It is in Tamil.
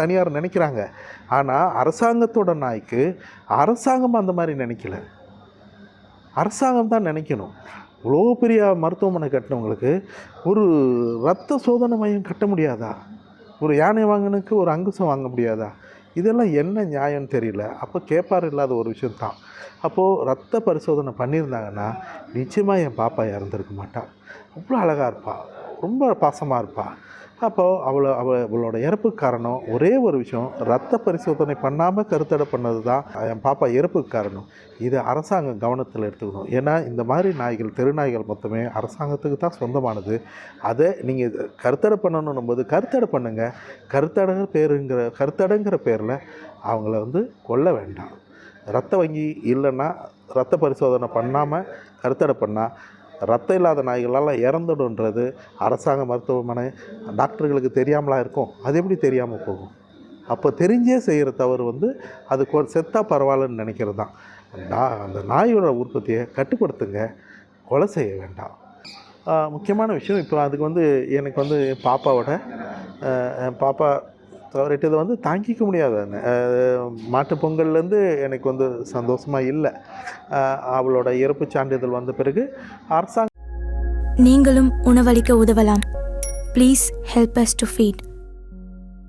தனியார் நினைக்கிறாங்க. ஆனால் அரசாங்கத்தோட நாய்க்கு அரசாங்கம் அந்த மாதிரி நினைக்கல. அரசாங்கம் தான் நினைக்கணும். இவ்வளோ பெரிய மருத்துவமனை கட்டினவங்களுக்கு ஒரு இரத்த சோதனை மையம் கட்ட முடியாதா? ஒரு யானை வாங்கினுக்கு ஒரு அங்குசம் வாங்க முடியாதா? இதெல்லாம் என்ன நியாயம்னு தெரியல. அப்போ கேட்பார் இல்லாத ஒரு விஷயந்தான். அப்போது ரத்த பரிசோதனை பண்ணியிருந்தாங்கன்னா நிச்சயமாக என் பாப்பா இறந்துருக்க மாட்டாள். அவ்வளோ அழகாக இருப்பாள், ரொம்ப பாசமாக இருப்பாள். அப்போது அவளோட இறப்புக்கு காரணம் ஒரே ஒரு விஷயம், ரத்த பரிசோதனை பண்ணாமல் கருத்தடை பண்ணது தான் என் பாப்பா இறப்புக்கு காரணம். இதை அரசாங்கம் கவனத்தில் எடுத்துக்கணும். ஏன்னா இந்த மாதிரி நாய்கள், தெரு நாய்கள் மொத்தமே அரசாங்கத்துக்கு தான் சொந்தமானது. அதை நீங்கள் கருத்தடை பண்ணணும் போது கருத்தடை பண்ணுங்கள். கருத்தடைங்கிற பேரில் அவங்கள கொல்ல வேண்டாம். ரத்த வங்கி இல்லைன்னா ரத்த பரிசோதனை பண்ணாமல் கருத்தடை பண்ணால் ரத்தம் இல்லாத நாய்களெல்லாம் இறந்துடுன்றது அரசாங்க மருத்துவமனை டாக்டர்களுக்கு தெரியாமலாம் இருக்கும். அது எப்படி தெரியாமல் போகும்? அப்போ தெரிஞ்சே செய்கிற தவறு அது செத்தா பரவாயில்லன்னு நினைக்கிறது தான். அந்த நாயோட உற்பத்தியை கட்டுப்படுத்துங்க, கொலை செய்ய வேண்டாம். முக்கியமான விஷயம், இப்போ அதுக்கு எனக்கு பாப்பாவோட பாப்பா தவறிட்டதை தாங்கிக்க முடியாத மாட்டுப் பொங்கல்லேருந்து எனக்கு சந்தோஷமாக இல்லை. அவளோட இறப்பு சான்றிதழ் வந்த பிறகு அரசாங்கம் நீங்களும் உணவளிக்க உதவலாம். Please help us to feet.